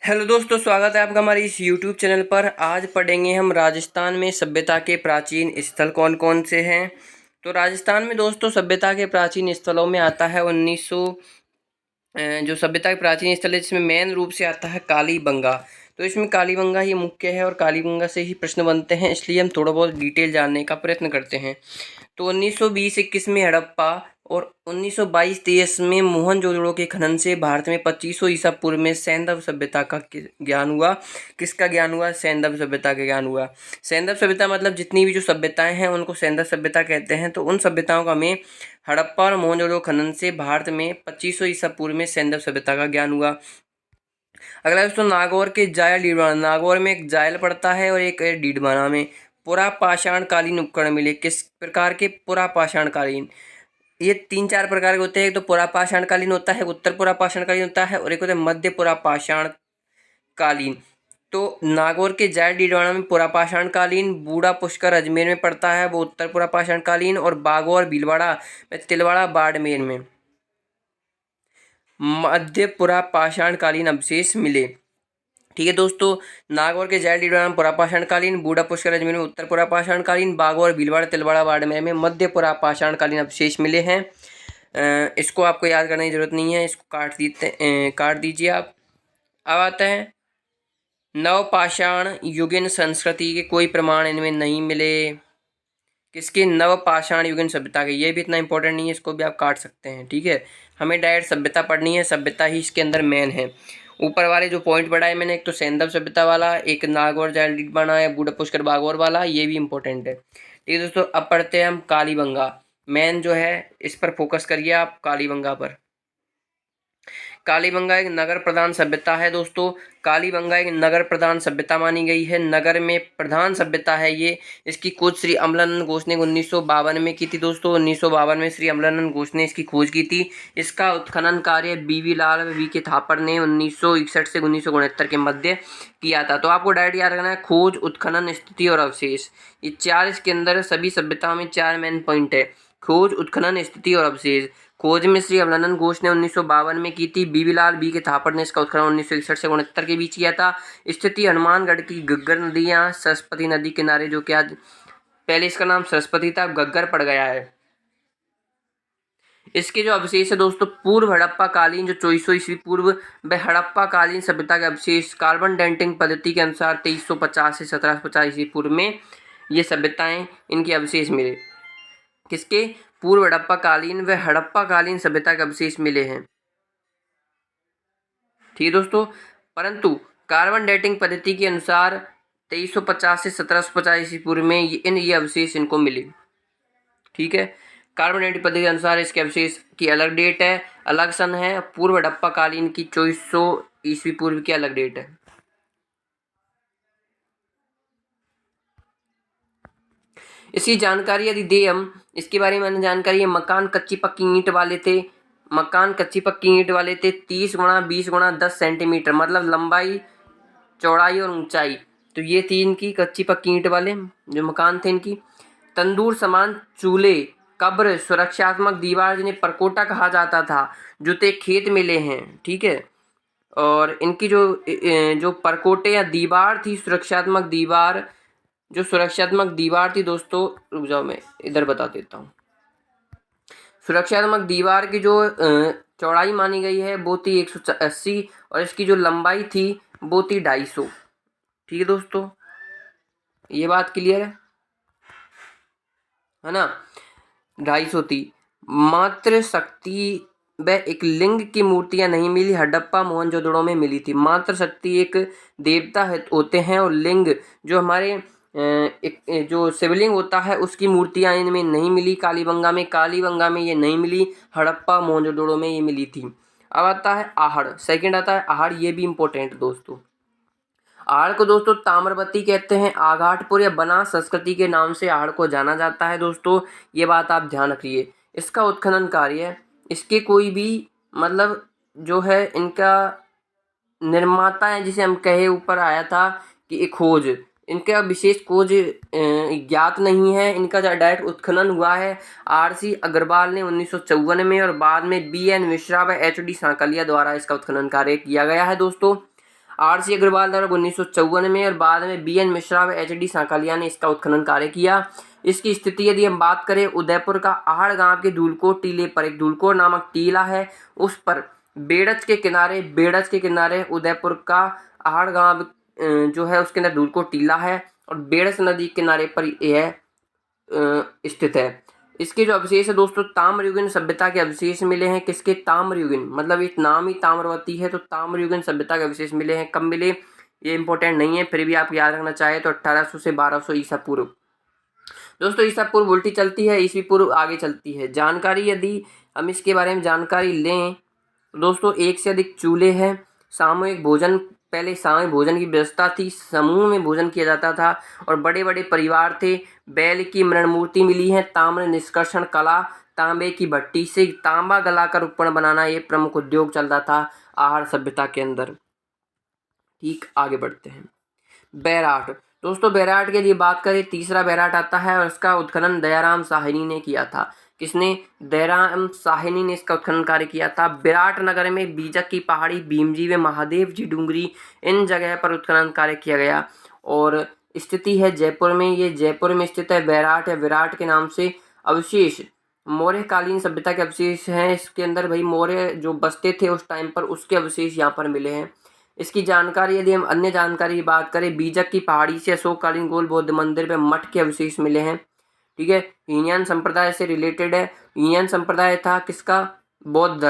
Hello दोस्तों, स्वागत है आपका हमारे इस यूट्यूब चैनल पर। आज पढ़ेंगे हम राजस्थान में सभ्यता के प्राचीन स्थल कौन कौन से हैं। तो राजस्थान में दोस्तों सभ्यता के प्राचीन स्थलों में आता है 1900 जो सभ्यता के प्राचीन स्थल है जिसमें मेन रूप से आता है कालीबंगा। तो इसमें कालीबंगा ही मुख्य है और कालीबंगा से ही प्रश्न बनते हैं, इसलिए हम थोड़ा बहुत डिटेल जानने का प्रयत्न करते हैं। तो 1920-21 में हड़प्पा और 1922-23 में मोहनजोदड़ो के खनन से भारत में 2500 ईसा पूर्व में सैंधव सभ्यता का ज्ञान हुआ। किसका ज्ञान हुआ? सैंधव सभ्यता का ज्ञान हुआ। सैंधव सभ्यता मतलब जितनी भी जो सभ्यताएं हैं उनको सैंधव सभ्यता कहते हैं। तो उन सभ्यताओं का हमें हड़प्पा और मोहनजोदड़ो खनन से भारत में 2500 ईसा पूर्व में सैंधव सभ्यता का ज्ञान हुआ। अगला दोस्तों नागौर के जायल डीडवाना। नागौर में एक जायल पड़ता है और एक डीडवाना में पुरा पाषाण कालीन उपकरण मिले। किस प्रकार के? पुरा पाषाण कालीन। ये 3-4 प्रकार के होते हैं। एक तो पुरा पाषाण कालीन होता है, उत्तर पुरा पाषाण कालीन होता है और एक होता है मध्य पुरा पाषाण कालीन। तो नागौर के जायल डीडवाना में पुरा पाषाण कालीन, बूढ़ा पुष्कर अजमेर में पड़ता है वो उत्तर पुरा पाषाण कालीन, और बागौर भीलवाड़ा में तिलवाड़ा बाड़मेर में मध्य पुरा पाषाण कालीन अवशेष मिले। ठीक है दोस्तों, नागौर के जायल डीडवाना में पुरा पाषाण कालीन, बूढ़ा पुष्कर अजमेर में उत्तर पुरा पाषाण कालीन, बागौर भीलवाड़ा तिलवाड़ा बाड़मेर में मध्य पुरा पाषाण कालीन अवशेष मिले हैं। इसको आपको याद करने की जरूरत नहीं है, इसको काट दीजिए आप। अब आता है नवपाषाण युगीन संस्कृति के कोई प्रमाण इनमें नहीं मिले। किसके? नवपाषाण युगीन सभ्यता के। ये भी इतना इंपॉर्टेंट नहीं है, इसको भी आप काट सकते हैं। ठीक है, हमें डायरेक्ट सभ्यता पढ़नी है, सभ्यता ही इसके अंदर मेन है। ऊपर वाले जो पॉइंट बढ़ाए मैंने, एक तो सैंधव सभ्यता वाला, एक नागौर जायल डीडवाना है, बूढ़ा पुष्कर बागौर वाला, ये भी इंपॉर्टेंट है। ठीक है दोस्तों, अब पढ़ते हैं हम कालीबंगा। मेन जो है इस पर फोकस करिए आप, कालीबंगा पर। कालीबंगा एक नगर प्रधान सभ्यता है दोस्तों। कालीबंगा एक नगर प्रधान सभ्यता मानी गई है, नगर में प्रधान सभ्यता है ये। इसकी खोज श्री अमलानंद घोष ने 1952 में की थी दोस्तों। 1952 में श्री अमलानंद घोष ने इसकी खोज की थी। इसका उत्खनन कार्य बीवी लाल वी के थापर ने 1961 से 1969 के मध्य किया था। तो आपको डायरेक्ट याद रखना है, खोज, उत्खनन, स्थिति और अवशेष, ये 4 इसके अंदर सभी सभ्यताओं में 4 मेन पॉइंट है। खोज, उत्खनन, स्थिति और अवशेष। खोज में श्री अमलानंद घोष ने 1952 में की थी, बीवीलाल बी के थापर ने इसका उत्खनन 1961 से 69 के बीच किया था। स्थिति हनुमानगढ़ की गग्गर नदियाँ, सरस्वती नदी किनारे, जो कि आज पहले इसका नाम सरस्वती था, गग्गर पड़ गया है। इसके जो अवशेष है दोस्तों, पूर्व हड़प्पा कालीन जो 2400 ईस्वी पूर्व व हड़प्पा कालीन सभ्यता के अवशेष कार्बन डेटिंग पद्धति के अनुसार 2350 से 1750 ईस्वी पूर्व में ये सभ्यताएं, इनके अवशेष मिले। किसके? पूर्व हड़प्पा कालीन व हड़प्पा कालीन सभ्यता के अवशेष मिले हैं। ठीक है दोस्तों, परंतु कार्बन डेटिंग पद्धति के अनुसार 2350 से 1750 ईस्वी पूर्व में ये अवशेष इनको मिले। ठीक है, कार्बन डेटिंग पद्धति के अनुसार इसके अवशेष की अलग डेट है, अलग सन है। पूर्व हड़प्पा कालीन की 2400 ईस्वी पूर्व की अलग डेट है। इसकी जानकारी यदि दे हम, इसके बारे में जानकारी है, मकान कच्ची पक्की ईंट वाले थे। मकान कच्ची पक्की ईंट वाले थे, 30 गुणा 20 गुणा 10 सेंटीमीटर, मतलब लंबाई, चौड़ाई और ऊंचाई। तो ये थी इनकी कच्ची पक्की ईंट वाले जो मकान थे इनकी। तंदूर समान चूल्हे, कब्र, सुरक्षात्मक दीवार जिन्हें परकोटा कहा जाता था, जूते खेत मिले हैं। ठीक है, और इनकी जो परकोटे या दीवार थी, सुरक्षात्मक दीवार थी दोस्तों, रुक जाओ मैं इधर बता देता हूँ। सुरक्षात्मक दीवार की जो चौड़ाई मानी गई है वो थी 180 और इसकी जो लंबाई थी वो थी 250। ठीक है दोस्तों, ये बात क्लियर है ना? 250 थी। मात्र शक्ति व एक लिंग की मूर्तियां नहीं मिली, हड़प्पा मोहनजोदड़ो में मिली थी। मात्र शक्ति एक देवता होते हैं और लिंग जो हमारे एक जो शिवलिंग होता है उसकी मूर्तियां इनमें नहीं मिली। कालीबंगा में ये नहीं मिली, हड़प्पा मोहनजोदड़ो में ये मिली थी। अब आता है आहड़, सेकंड आता है आहड़, ये भी इंपॉर्टेंट दोस्तों। आहड़ को दोस्तों ताम्रवती कहते हैं। आघाटपुर या बनास संस्कृति के नाम से आहड़ को जाना जाता है दोस्तों, ये बात आप ध्यान रखिए। इसका उत्खनन कार्य, इसके कोई भी मतलब जो है इनका निर्माता है जिसे हम कहे, ऊपर आया था कि एक खोज, इनका विशेष खोज ज्ञात नहीं है। इनका जो डायरेक्ट उत्खनन हुआ है आरसी अग्रवाल ने 1954 में, और बाद में बीएन मिश्रा व एचडी सांकलिया द्वारा इसका उत्खनन कार्य किया गया है दोस्तों। RC अग्रवाल द्वारा 1954 में, और बाद में BN मिश्रा व HD सांकालिया ने इसका उत्खनन कार्य किया। इसकी स्थिति यदि हम बात करें, उदयपुर का आहड़ गांव के धूलकोट टीले पर एक धूलकोट नामक टीला है, उस पर बेड़च के किनारे उदयपुर का आहड़ गांव जो है उसके अंदर धूलकोट टीला है और बेड़च नदी के किनारे पर यह स्थित है। इसके जो अवशेष है दोस्तों, ताम्रयुगीन सभ्यता के अवशेष मिले हैं। किसके? ताम्रयुगीन, मतलब इस नाम ही ताम्रवती है तो ताम्रयुगीन सभ्यता के अवशेष मिले हैं। कब मिले ये इंपॉर्टेंट नहीं है, फिर भी आप याद रखना चाहे तो 1800 से 1200 ईसा पूर्व। दोस्तों ईसा पूर्व उल्टी चलती है, ईसवी पूर्व आगे चलती है। जानकारी यदि हम इसके बारे में जानकारी लें तो दोस्तों, एक से अधिक चूल्हे हैं, सामूहिक भोजन, पहले सामूहिक भोजन की व्यवस्था थी, समूह में भोजन किया जाता था और बड़े बड़े परिवार थे। बैल की मृण मूर्ति मिली है। ताम्र निष्कर्षण कला, तांबे की भट्टी से तांबा गलाकर उपकरण बनाना ये प्रमुख उद्योग चलता था आहड़ सभ्यता के अंदर। ठीक, आगे बढ़ते हैं। बैराट, दोस्तों बैराट के लिए बात करें, तीसरा बैराट आता है और इसका उत्खनन दयाराम साहनी ने किया था। किसने? दयाराम साहनी ने इसका उत्खनन कार्य किया था। विराट नगर में बीजक की पहाड़ी, भीमजी व महादेव जी डूंगरी, इन जगह पर उत्खनन कार्य किया गया और स्थिति है जयपुर में। ये जयपुर में स्थित है बैराट या विराट के नाम से। अवशेष मौर्यकालीन सभ्यता के अवशेष हैं। इसके अंदर भाई मौर्य जो बसते थे उस टाइम पर, उसके अवशेष यहाँ पर मिले हैं। इसकी जानकारी यदि हम अन्य जानकारी की बात करें, बीजक की पहाड़ी से अशोककालीन गोल बौद्ध मंदिर में मठ के अवशेष मिले हैं। ठीक है, हीनयान संप्रदाय से रिलेटेड है। हीनयान संप्रदाय था किसका? बौद्ध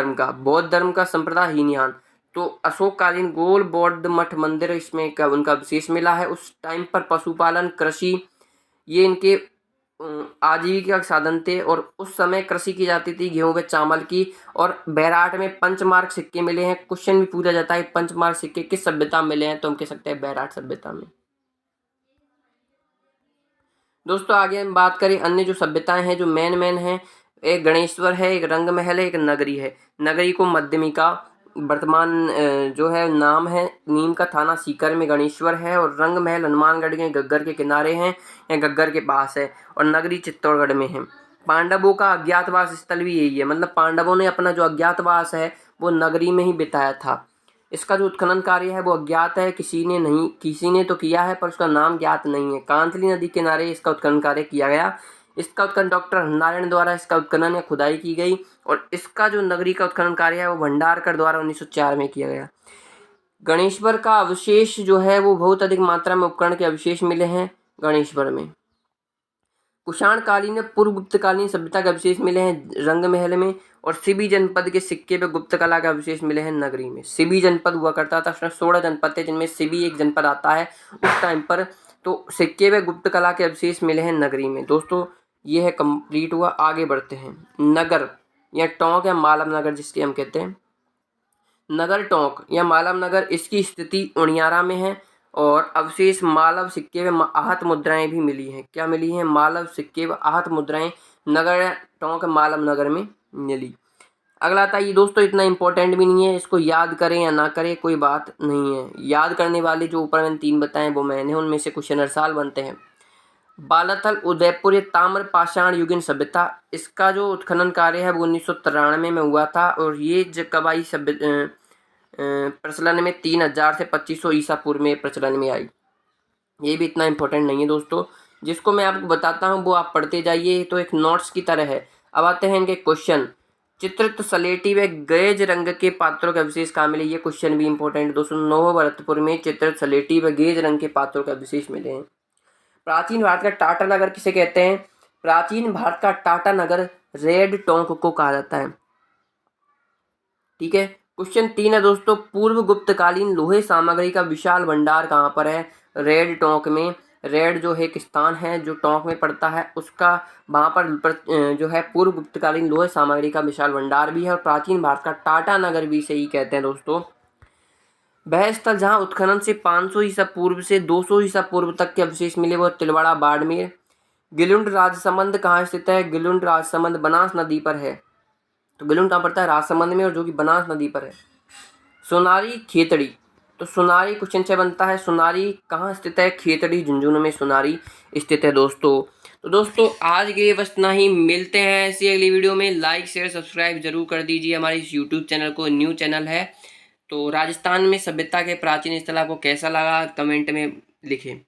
धर्म का संप्रदाय हीनयान। तो अशोककालीन गोल बौद्ध मठ मंदिर, इसमें क्या उनका अवशेष मिला है। उस टाइम पर पशुपालन, कृषि, ये इनके आजीविका के साधन थे और उस समय कृषि की जाती थी गेहूं व चावल की। और बैराट में पंचमार्क सिक्के मिले हैं। क्वेश्चन भी पूछा जाता है पंचमार्क सिक्के किस सभ्यता में मिले हैं, तो हम कह सकते हैं बैराट सभ्यता में। दोस्तों आगे हम बात करें अन्य जो सभ्यताएं हैं जो मेन हैं, एक गणेश्वर है, एक रंग महल है, एक नगरी है। नगरी को मध्यमिका, वर्तमान जो है नाम है नीम का थाना सीकर में गणेश्वर है, और रंग महल हनुमानगढ़ के गग्गर के किनारे हैं या गग्गर के पास है, और नगरी चित्तौड़गढ़ में है। पांडवों का अज्ञातवास स्थल भी यही है, मतलब पांडवों ने अपना जो अज्ञातवास है वो नगरी में ही बिताया था। इसका जो उत्खनन कार्य है वो अज्ञात है, किसी ने तो किया है पर उसका नाम ज्ञात नहीं है। कांतली नदी किनारे इसका उत्खनन कार्य किया गया। इसका उत्खनन डॉक्टर नारायण द्वारा इसका उत्खनन या खुदाई की गई, और इसका जो नगरी का उत्खनन कार्य है वो भंडारकर द्वारा 1904 में किया गया। गणेश्वर का अवशेष जो है वो बहुत अधिक मात्रा में उपकरण के अवशेष मिले हैं गणेश्वर में। कुषाण कालीन पूर्व गुप्तकालीन सभ्यता के अवशेष मिले हैं रंग महल में, और सिबी जनपद के सिक्के पे गुप्त कला का अवशेष मिले हैं नगरी में। सिबी जनपद हुआ करता था, 16 जनपद थे जिनमें सिबी एक जनपद आता है उस टाइम पर, तो सिक्के पे गुप्त कला के अवशेष मिले हैं नगरी में। दोस्तों ये है कंप्लीट हुआ। आगे बढ़ते हैं। नगर या टोंक या मालम नगर जिसके हम कहते हैं, नगर टोंक या मालम नगर, इसकी स्थिति उनियारा में है और अवशेष मालव सिक्के व आहत मुद्राएं भी मिली हैं। क्या मिली हैं? मालव सिक्के व आहत मुद्राएं नगर टोंक मालम नगर में मिली। अगला आता है, ये दोस्तों इतना इंपॉर्टेंट भी नहीं है, इसको याद करें या ना करें कोई बात नहीं है। याद करने वाले जो ऊपर मैंने 3 बताए वो मैंने, उनमें से क्वेश्चन हर साल बनते हैं। बालाथल उदयपुर ये ताम्र पाषाण युगीन सभ्यता, इसका जो उत्खनन कार्य है वो 1993 में हुआ था, और ये कबाई सभ्य प्रचलन में 3000 से 2500 ईसा पूर्व में प्रचलन में आई। ये भी इतना इंपॉर्टेंट नहीं है दोस्तों, जिसको मैं आपको बताता हूँ वो आप पढ़ते जाइए, तो एक नोट्स की तरह है। अब आते हैं इनके क्वेश्चन। चित्रित सलेटी व गेज रंग के पात्रों के अवशेष कहाँ मिले? ये क्वेश्चन भी इंपॉर्टेंट दोस्तों। नवभरतपुर में चित्रित सलेटी व गेज रंग के पात्रों के अवशेष मिले हैं। प्राचीन भारत का टाटा नगर किसे कहते हैं? प्राचीन भारत का टाटा नगर रेड टोंक को कहा जाता है। ठीक है, क्वेश्चन 3 है दोस्तों, पूर्व गुप्तकालीन लोहे सामग्री का विशाल भंडार कहाँ पर है? रेड टोंक में। रेड जो है एक स्थान है जो टोंक में पड़ता है, उसका वहाँ पर जो है पूर्व गुप्तकालीन लोहे सामग्री का विशाल भंडार भी है, और प्राचीन भारत का टाटा नगर भी से ही कहते हैं दोस्तों। वह स्थल जहाँ उत्खनन से 500 ईसा पूर्व से 200 ईसा पूर्व तक के अवशेष मिले वो तिलवाड़ा बाड़मेर। गिलुंड राजसमंद कहाँ स्थित है? गिलुंड राजसमंद बनास नदी पर है। तो गिलुंड कहाँ पड़ता है? राजसमंद में, और जो कि बनास नदी पर है। सोनारी खेतड़ी, तो सोनारी क्वेश्चन 6 बनता है। सोनारी कहाँ स्थित है? खेतड़ी झुंझुनू में सोनारी स्थित है दोस्तों। तो दोस्तों आज के लिए बस इतना ही, मिलते हैं ऐसी अगली वीडियो में। लाइक शेयर सब्सक्राइब जरूर कर दीजिए हमारे इस यूट्यूब चैनल को, न्यू चैनल है तो राजस्थान में सभ्यता के प्राचीन स्थल आपको कैसा लगा, कमेंट में लिखें।